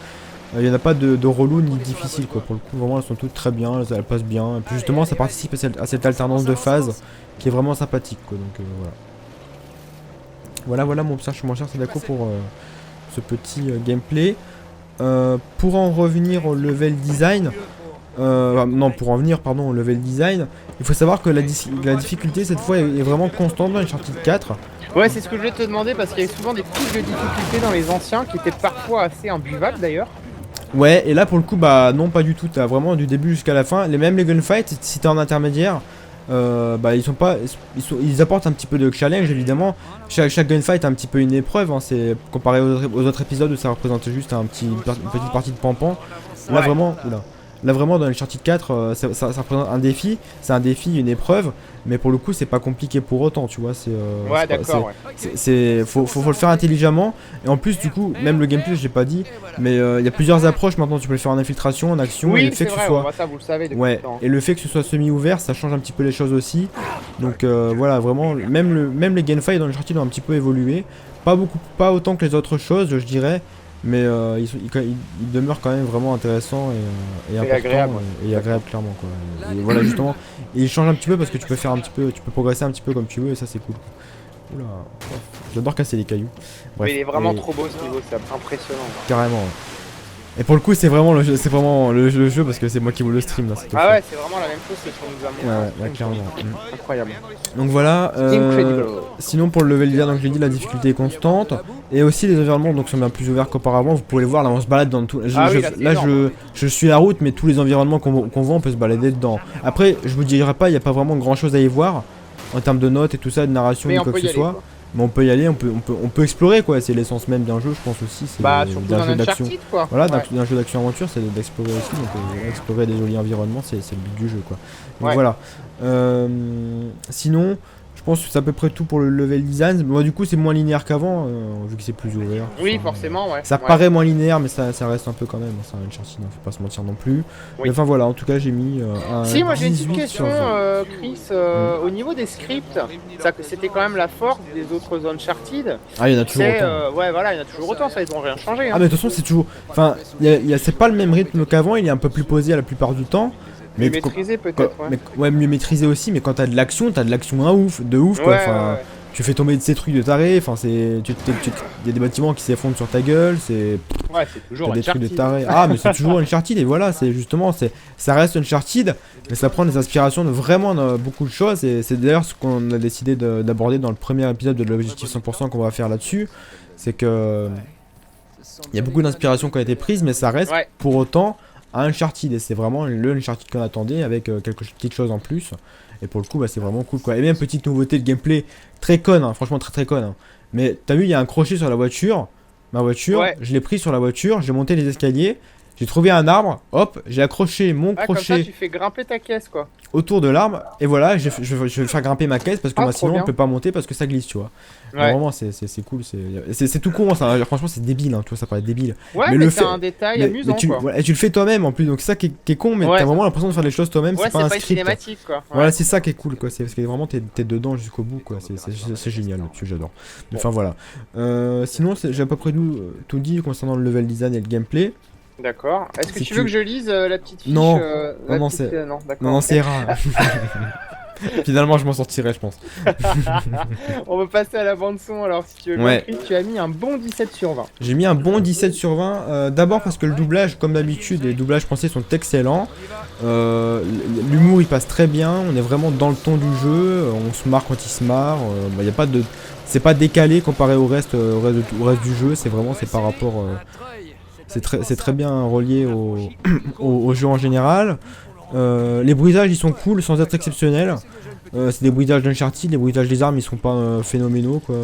Il n'y en a pas de relou ni difficile quoi. Pour le coup, vraiment, elles sont toutes très bien, elles passent bien. Et puis justement, ça participe à cette alternance de phases qui est vraiment sympathique quoi. Donc voilà. Voilà mon cher Sadako pour ce petit gameplay. Pour en revenir au level design, pour en venir pardon au level design, il faut savoir que la difficulté cette fois est vraiment constante dans Uncharted 4. Ouais, c'est ce que je voulais te demander parce qu'il y avait souvent des couches de difficulté dans les anciens qui étaient parfois assez imbuvables d'ailleurs. Ouais, et là pour le coup, bah non, pas du tout. T'as vraiment du début jusqu'à la fin. Mêmes les gunfights, si t'es en intermédiaire, bah ils sont pas, ils apportent un petit peu de challenge évidemment. Chaque gunfight a un petit peu une épreuve. Hein, c'est comparé aux autres épisodes où ça représentait juste une petite partie de pampan. Là Ouais. vraiment, oula. Là vraiment dans Uncharted 4, ça représente un défi. C'est un défi, une épreuve. Mais pour le coup, c'est pas compliqué pour autant, tu vois. Ouais, d'accord, ouais. faut le faire intelligemment. Et en plus, du coup, même le gameplay, je l'ai pas dit, mais il y a plusieurs approches maintenant. Tu peux le faire en infiltration, en action, et Oui, le fait c'est que ce vrai, soit. bah, ça vous le savez depuis Ouais, le temps. et le fait que ce soit semi-ouvert, ça change un petit peu les choses aussi. Donc voilà, vraiment, même les gamefights dans Uncharted ont un petit peu évolué. Pas autant que les autres choses, je dirais. Mais ils demeurent quand même vraiment intéressants et importants agréable, et agréables clairement quoi. Et voilà justement, et ils changent un petit peu parce que tu peux faire un petit peu, tu peux progresser un petit peu comme tu veux et ça c'est cool. Oula, j'adore casser les cailloux. Bref, Mais il est vraiment et trop beau ce niveau, c'est impressionnant. carrément. Ouais. Et pour le coup c'est vraiment le jeu parce que c'est moi qui vous le stream là. Ah ouais, c'est vraiment la même chose que ce qu'on nous a montré. Ouais, clairement. Incroyable. Donc voilà. Incredible. Sinon pour le level design, donc je l'ai dit, la difficulté est constante et aussi les environnements donc sont bien plus ouverts qu'auparavant. Vous pouvez les voir là, on se balade dans tout. Ah oui, là, c'est énorme. Je suis la route, mais tous les environnements qu'on voit, on peut se balader dedans. Après, je vous dirai pas, il y a pas vraiment grand chose à y voir en termes de notes et tout ça, de narration Mais ni on quoi peut que y ce aller, soit. quoi. Mais on peut y aller, on peut explorer quoi. C'est l'essence même d'un jeu, je pense aussi. C'est Bah, surtout dans d'un jeu d'action. Uncharted, quoi. Voilà, Ouais. d'un jeu d'action-aventure, c'est d'explorer aussi, donc explorer des jolis environnements, c'est le but du jeu, quoi. Donc Ouais. voilà. Sinon, je pense que c'est à peu près tout pour le level design. Bon, du coup, c'est moins linéaire qu'avant, vu que c'est plus ouvert. Oui, Enfin, forcément, ouais. ça Ouais. paraît moins linéaire, mais ça reste un peu quand même. C'est un Uncharted, hein, faut pas se mentir non plus. Oui. Mais enfin voilà, en tout cas, j'ai mis un Si, moi j'ai une petite 18 question, sur 20. Chris. Au niveau des scripts, c'était quand même la force des autres Uncharted. Ah, il y en a toujours C'est, autant. ouais, voilà, il y en a toujours autant, ça, ils ont rien changé. Hein. Ah, mais de toute façon, c'est toujours. Enfin, c'est pas le même rythme qu'avant, il est un peu plus posé la plupart du temps. Mais Mais maîtrisé peut-être, ouais. ouais, mieux maîtrisé aussi, mais quand t'as de l'action de ouf quoi. Ouais, Enfin, ouais. tu fais tomber de ces trucs de taré, enfin, il y a des bâtiments qui s'effondrent sur ta gueule, Ouais, c'est toujours t'as des trucs de Uncharted. taré. Ah, mais c'est toujours Uncharted, et voilà, ça reste Uncharted, mais ça prend des inspirations de vraiment beaucoup de choses, et c'est d'ailleurs ce qu'on a décidé d'aborder dans le premier épisode de l'objectif 100% qu'on va faire là-dessus, c'est que il y a beaucoup d'inspirations qui ont été prises, mais ça reste Ouais. pour autant un Uncharted, et c'est vraiment le Uncharted qu'on attendait avec quelques petites choses en plus. Et pour le coup, bah, c'est vraiment cool quoi. Et même petite nouveauté de gameplay très conne, hein, franchement très conne. Hein. Mais t'as vu, il y a un crochet sur la voiture. Ma voiture, Ouais. je l'ai pris sur la voiture, j'ai monté les escaliers, j'ai trouvé un arbre, hop, j'ai accroché mon Ah, comme ça, crochet tu fais grimper ta caisse, quoi. autour de l'arbre, et voilà, je vais faire grimper ma caisse parce que Ah, moi trop sinon bien. on peut pas monter parce que ça glisse, tu vois. Mais Ouais, vraiment, c'est cool, c'est tout con, ça, franchement c'est débile, hein, tu vois, ça paraît débile. ouais, mais mais, le c'est fait- un détail Mais amusant, tu, quoi. voilà, et tu le fais toi-même en plus, donc c'est ça qui est con, mais Ouais. t'as vraiment l'impression de faire les choses toi-même, Ouais, c'est pas un une script. cinématique, quoi. Ouais. Voilà, c'est ça qui est cool, quoi. C'est parce que vraiment t'es dedans jusqu'au bout, quoi. C'est génial, là-dessus, j'adore. Enfin voilà. Sinon, j'ai à peu près tout dit concernant le level design et le gameplay. D'accord. Est-ce que Si tu tu- veux que je lise la petite fiche Non. la Non, petite, c'est- non, d'accord. Non, c'est rare. Finalement, je m'en sortirai, je pense. On va passer à la bande son alors si tu veux bien, Ouais. Chris, tu as mis un bon 17 sur 20. J'ai mis un bon 17 sur 20. D'abord parce que le doublage, comme d'habitude, les doublages français sont excellents. L'humour il passe très bien. On est vraiment dans le ton du jeu. On se marre quand il se marre. Y a pas de, c'est pas décalé comparé au reste du jeu. C'est par rapport. C'est très bien relié au jeu en général. Les bruitages ils sont cool sans être exceptionnels. C'est des bruitages d'Uncharted, les bruitages des armes ils sont pas phénoménaux quoi.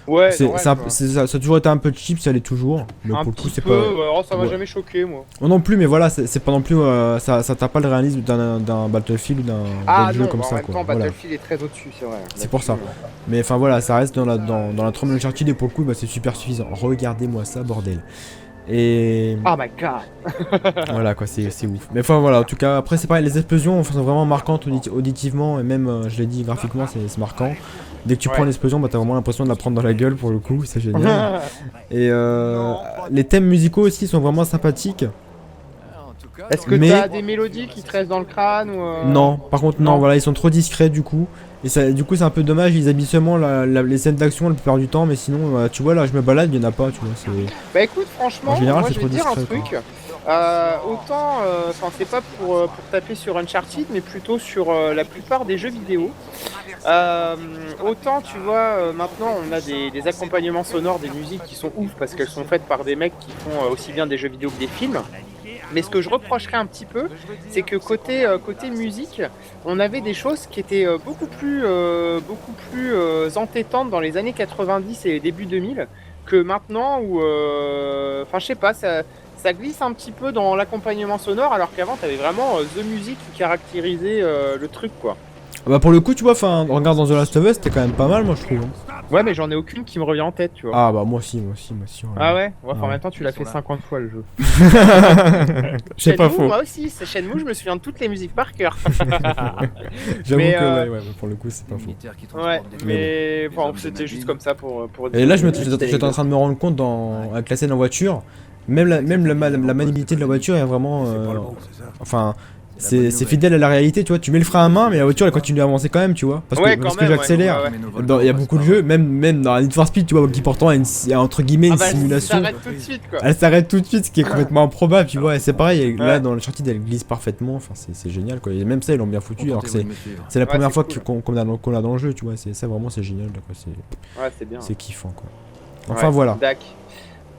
Ouais, Ça a toujours été un peu cheap, ça l'est toujours. Mais un pour le coup petit c'est peu, pas. alors ça m'a Ouais. jamais choqué moi. Moi non plus, mais voilà, c'est pas non plus. Ça tape pas le réalisme d'un Battlefield ou d'un Ah jeu non, comme bah, en ça même quoi. temps, Voilà. Battlefield est très au-dessus, c'est vrai. C'est pour ça. Là-dessus, Mais enfin voilà, ça reste dans la trame d'Uncharted et pour le coup bah, c'est super suffisant. Regardez-moi ça, bordel. Et Oh my god. voilà quoi, c'est ouf. Mais enfin voilà, en tout cas, après c'est pareil, les explosions sont vraiment marquantes auditivement et même, je l'ai dit, graphiquement c'est marquant. Dès que tu prends l'explosion, bah t'as vraiment l'impression de la prendre dans la gueule pour le coup, c'est génial. Et les thèmes musicaux aussi sont vraiment sympathiques. Est-ce que Mais- t'as des mélodies qui te restent dans le crâne ou Non, par contre non, Non. voilà, ils sont trop discrets du coup. Et ça, du coup c'est un peu dommage, ils habillent seulement les scènes d'action la plupart du temps, mais sinon, tu vois là je me balade, il y en a pas, tu vois, c'est... Bah écoute, franchement, En général, moi c'est je vais trop te dire un discret, truc. Autant, enfin c'est pas pour taper sur Uncharted, mais plutôt sur la plupart des jeux vidéo. Autant tu vois, maintenant on a des accompagnements sonores, des musiques qui sont ouf parce qu'elles sont faites par des mecs qui font aussi bien des jeux vidéo que des films. Mais ce que je reprocherais un petit peu, c'est que côté musique, on avait des choses qui étaient beaucoup plus entêtantes dans les années 90 et début 2000 que maintenant où, enfin je sais pas, ça glisse un petit peu dans l'accompagnement sonore alors qu'avant t'avais vraiment The Music qui caractérisait le truc quoi. Bah pour le coup, tu vois, enfin, regarde dans The Last of Us, c'était quand même pas mal moi je trouve. Ouais mais j'en ai aucune qui me revient en tête tu vois. Ah bah moi aussi. Ah ouais, enfin, Ah en ouais. même temps tu l'as fait 50 fois le jeu. C'est pas Shenmue, faux. moi aussi, c'est Shenmue, je me souviens de toutes les musiques par cœur. J'avoue Mais, que ouais, pour le coup c'est pas faux. Ouais, mais bon, c'était juste comme ça pour Et là j'étais en train de me rendre compte avec la scène en voiture, même la maniabilité de la voiture est vraiment... enfin... C'est fidèle à la réalité, tu vois, tu mets le frein à main mais la voiture elle continue à avancer quand même, tu vois. Parce Ouais, que, quand parce même, que j'accélère. ouais. Il y a beaucoup de jeux, même dans Need for Speed, tu vois, qui pourtant a entre guillemets une simulation. Ça s'arrête tout de suite quoi. Elle s'arrête tout de suite, ce qui est complètement improbable, tu vois. Et c'est pareil, et là Ouais. dans le Uncharted elle glisse parfaitement, enfin c'est génial quoi. Et même ça ils l'ont bien foutu, alors que c'est la Ouais, première c'est fois cool. qu'on l'a dans le jeu, tu vois. Ça vraiment c'est génial, quoi. Ouais, c'est bien. C'est kiffant quoi. Enfin Ouais, voilà. Dac.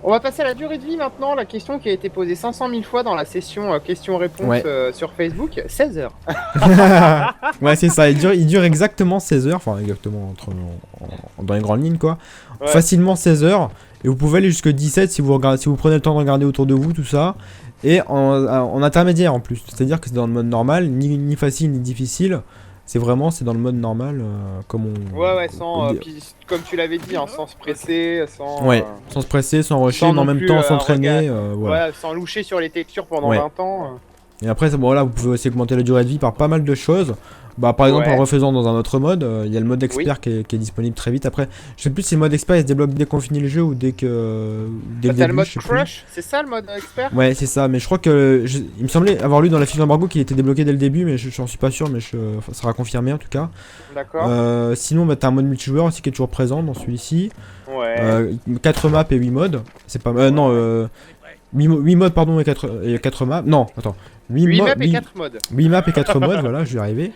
On va passer à la durée de vie maintenant, la question qui a été posée 500 000 fois dans la session questions-réponses Ouais. sur Facebook, 16 heures. Ouais c'est ça, il dure exactement 16 heures, enfin exactement dans les grandes lignes quoi. Ouais. Facilement 16 heures, et vous pouvez aller jusque 17 si vous prenez le temps de regarder autour de vous tout ça. Et en intermédiaire en plus, c'est-à-dire que c'est dans le mode normal, ni facile ni difficile. C'est dans le mode normal, comme on... Ouais, sans, puis, comme tu l'avais dit, hein, sans se presser, sans... Ouais, sans se presser, sans rusher, sans mais en non même plus, temps s'entraîner, voilà. Ouais, sans loucher sur les textures pendant Ouais. 20 ans. Et après, bon, là, vous pouvez aussi augmenter la durée de vie par pas mal de choses. Bah, par exemple, Ouais. en le refaisant dans un autre mode, il y a le mode expert qui est disponible très vite. Après, je sais plus si le mode expert il se débloque dès qu'on finit le jeu ou dès le T'as début. le mode je sais plus. crush, c'est ça le mode expert? Ouais, c'est ça, mais je crois que il me semblait avoir lu dans la fiche d'embargo qu'il était débloqué dès le début, mais j'en suis pas sûr, mais ça sera confirmé en tout cas. D'accord. Sinon, bah, t'as un mode multijoueur aussi qui est toujours présent dans celui-ci. Ouais. 4 maps et 8 modes. C'est pas non, 8 modes pardon et 4 maps. Non, attends. 8 maps et 4 modes. 8 maps et 4 modes, voilà, je vais y arriver.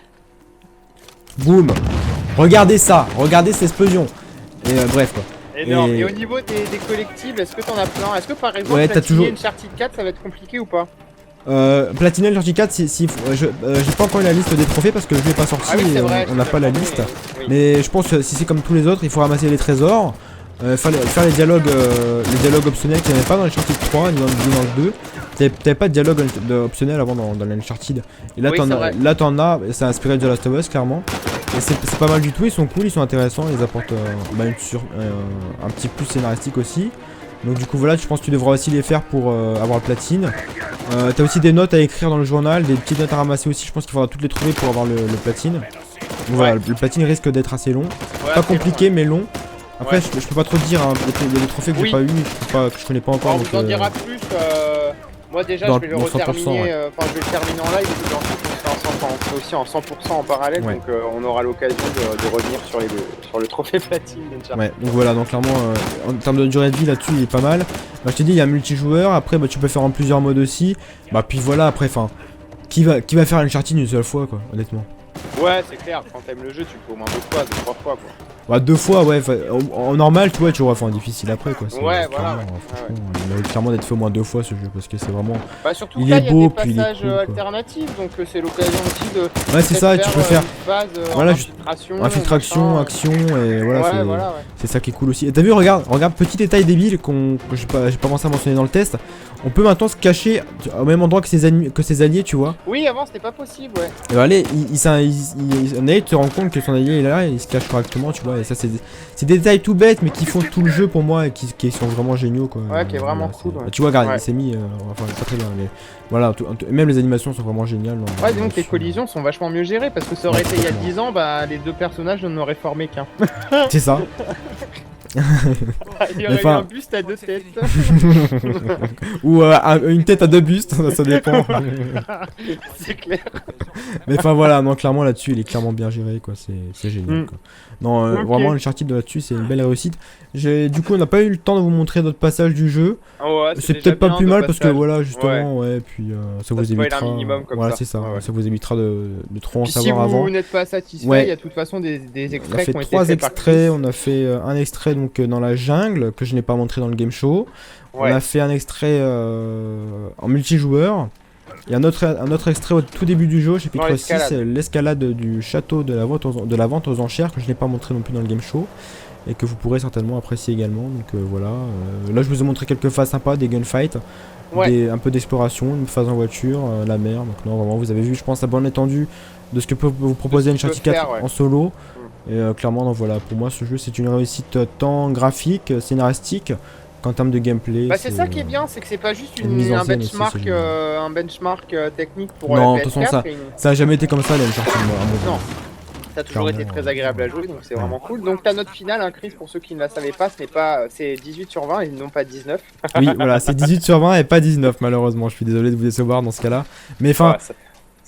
Boum. Regardez ça, regardez cette explosion. Et bref quoi. Énorme. Et- Et au niveau des collectibles, est-ce que t'en as plein? Est-ce que par exemple, Ouais, t'as platiner toujours- Uncharted 4, ça va être compliqué ou pas? Platiner le Uncharted 4, j'ai pas encore eu la liste des trophées parce que je l'ai pas sorti Ah oui, et c'est vrai. on n'a pas la mais- liste. oui. Mais je pense que si c'est comme tous les autres, il faut ramasser les trésors, faire les dialogues optionnels qu'il n'y avait pas dans l'Uncharted 3 ni dans le 2. T'avais pas de dialogue optionnel avant dans l'Uncharted. Et là Oui, c'est vrai. t'en as, c'est inspiré de The Last of Us clairement. Et c'est pas mal du tout, ils sont cool, ils sont intéressants, ils apportent un petit plus scénaristique aussi. Donc du coup voilà, je pense que tu devras aussi les faire pour avoir le platine. T'as aussi des notes à écrire dans le journal, des petites notes à ramasser aussi, je pense qu'il faudra toutes les trouver pour avoir le platine. Donc voilà, le platine risque d'être assez long. Ouais, Pas c'est compliqué long, mais long. Après Ouais. je peux pas trop te dire, hein, il y a des trophées que Oui. j'ai pas eu, que je connais pas ouais. encore. On donc, vous en dira plus. Moi déjà, dans- je vais le dans 100%, reterminer. ouais. Enfin, je vais le terminer en live et puis ensuite on fait aussi en 100% en parallèle. Ouais. Donc on aura l'occasion de revenir sur le trophée platine d'Uncharted. Ouais, donc voilà, donc clairement, en termes de durée de vie là-dessus, il est pas mal. Bah, je t'ai dit, il y a un multijoueur, après bah, tu peux faire en plusieurs modes aussi. Bah, puis voilà, après, enfin, qui va faire Uncharted une seule fois, quoi, honnêtement. Ouais, c'est clair. Quand t'aimes le jeu, tu le fais au moins 2 fois, 2-3 fois quoi. Bah, 2 fois, ouais, en normal, tu vois, tu refais en difficile après, quoi. Ouais, voilà. Clairement, Ouais. franchement, il mérite clairement d'être fait au moins 2 fois ce jeu, parce que c'est vraiment. Bah surtout Il que là, est il y a beau, des puis il est passages cool, quoi. alternatifs, donc c'est l'occasion aussi de Ouais, c'est ça, et tu peux faire. une phase Voilà, en juste infiltration, infiltration, machin. action, et voilà, Ouais, c'est. voilà, ouais. C'est ça qui est cool aussi. Et t'as vu, regarde, petit détail débile que j'ai pas pensé à mentionner dans le test. On peut maintenant se cacher au même endroit que ses alliés, tu vois. Oui, avant c'était pas possible, ouais. Et bah, allez, Nate se rend compte que son allié est là et il se cache correctement, tu vois. Et ça, c'est des détails tout bêtes, mais qui font tout le jeu pour moi et qui sont vraiment géniaux, quoi. Ouais, qui est vraiment Voilà, cool, ouais. Bah, tu vois, regarde, Ouais. il s'est mis. Enfin, pas très bien, mais voilà. Même les animations sont vraiment géniales. Ouais, donc les collisions sont vachement mieux gérées parce que ça aurait Ouais, été il y a complètement. 10 ans, bah les deux personnages n'en auraient formé qu'un. C'est ça. Il y aurait eu Enfin- un buste à 2 têtes. Ou une tête à 2 bustes, ça dépend. C'est clair. Mais enfin voilà, non, clairement là-dessus, il est clairement bien géré, quoi. C'est génial, Mm. quoi. Non, Ok. vraiment, Uncharted là-dessus, c'est une belle réussite. Du coup, on n'a pas eu le temps de vous montrer d'autres passages du jeu. Ouais, C'est déjà peut-être pas bien plus de mal parce que passage. voilà, justement, ouais, puis ça vous spoil évitera. un minimum comme Voilà, ça. c'est ça. Ouais, ouais. Ça vous évitera de trop en Puis si savoir vous avant. n'êtes pas satisfait, Ouais. il y a de toute façon des On a extraits fait qui ont été 3 faits par extraits. Chris. On a fait un extrait donc dans la jungle que je n'ai pas montré dans le game show. Ouais. On a fait un extrait en multijoueur. Et un autre extrait au tout début du jeu, Dans chapitre 6, l'escalade. c'est l'escalade du château de la vente aux enchères, que je n'ai pas montré non plus dans le game show, et que vous pourrez certainement apprécier également. Donc voilà, là je vous ai montré quelques phases sympas, des gunfights, Ouais. un peu d'exploration, une phase en voiture, la mer. Donc non, vraiment, vous avez vu, je pense, la bonne étendue de ce que peut vous proposer De ce qu'il Uncharted peut 4 faire, ouais. en solo. Et clairement, non, voilà, pour moi ce jeu c'est une réussite tant graphique, scénaristique, qu'en termes de gameplay. Bah c'est ça qui est bien, c'est que c'est pas juste une mise en un scène aussi, benchmark, c'est génial. technique pour Non, la de toute PS4. façon, ça a jamais été comme ça, les Uncharted, à mon Non. avis. Ça a toujours été Clairement, très agréable à jouer, donc c'est vraiment cool. Donc ta note finale, hein, Chris, pour ceux qui ne la savaient pas, c'est 18 sur 20 et non pas 19. Oui, voilà, c'est 18 sur 20 et pas 19, malheureusement. Je suis désolé de vous décevoir dans ce cas-là. Mais enfin,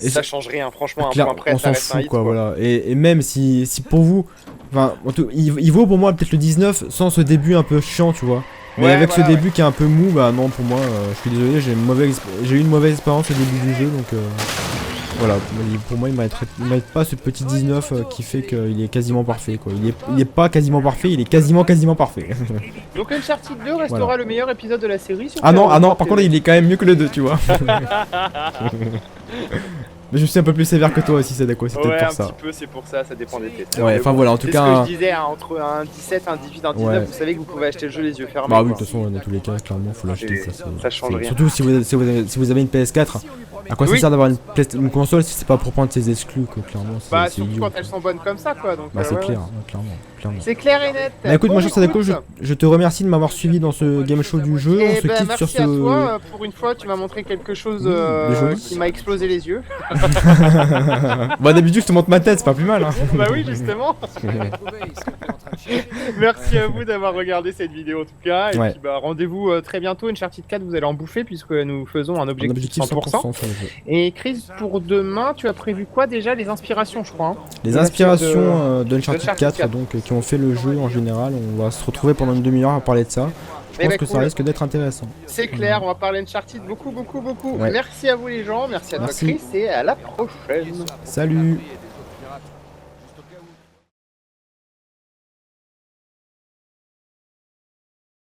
Ouais, ça change rien, franchement, un clair, point près, on ça s'en reste un fout, hit, quoi, voilà. Et même si pour vous, enfin, il vaut pour moi peut-être le 19 sans ce début un peu chiant, tu vois. Mais Ouais, avec voilà, ce début qui est un peu mou, bah non, pour moi, je suis désolé, j'ai eu une mauvaise expérience au début du jeu, donc voilà. Pour moi, il mérite pas ce petit 19 qui fait qu'il est quasiment parfait, quoi. Il est pas quasiment parfait, il est quasiment parfait. Donc Uncharted 2 restera Voilà. le meilleur épisode de la série. Sur Ah non, PS4. par contre, il est quand même mieux que le 2, tu vois. Mais je suis un peu plus sévère que toi aussi, c'est d'accord, c'est Ouais, peut-être un pour ça. petit peu, c'est pour ça dépend des têtes. Ouais, enfin voilà, en tout C'est cas. ce que je disais, hein, entre un 17, un 18, un 19, Ouais. vous savez que vous pouvez acheter le jeu les yeux fermés. Bah oui, de quoi. toute façon, dans tous les cas, clairement, faut l'acheter. Ça change rien. Surtout si vous avez une PS4, à quoi ça Oui. sert d'avoir une console si c'est pas pour prendre ses exclus, quoi, clairement. Bah C'est surtout idiot, quand quoi. elles sont bonnes comme ça, quoi. Donc, Bah c'est ouais, clair, ouais. hein, clairement. C'est clair et net. Bah écoute, Bon, moi cher Sadako, écoute. je te remercie de m'avoir suivi dans ce game show du jeu. Eh On se ben, quitte merci sur à ce. toi, pour une fois tu m'as montré quelque chose Oui, de joli. qui m'a explosé les yeux. Bah d'habitude, je te montre ma tête, c'est pas plus mal. Hein. Bah oui justement. Merci à vous d'avoir regardé cette vidéo en tout cas. Et Ouais. puis bah rendez-vous très bientôt Uncharted 4, vous allez en bouffer puisque nous faisons un Un objectif, objectif 100%. 100% sur le jeu. Et Chris, pour demain, tu as prévu quoi déjà? Les inspirations je crois. Hein. Les De la inspirations suite d'Uncharted d'Uncharted 4, 4. donc, qui ont fait le jeu en général, on va se retrouver pendant une demi-heure à parler de ça. Je Eh pense ben, que ça cool. risque d'être intéressant. C'est clair, on va parler Uncharted beaucoup. Ouais. Merci à vous les gens, merci à toi Merci. Chris et à la prochaine. Salut!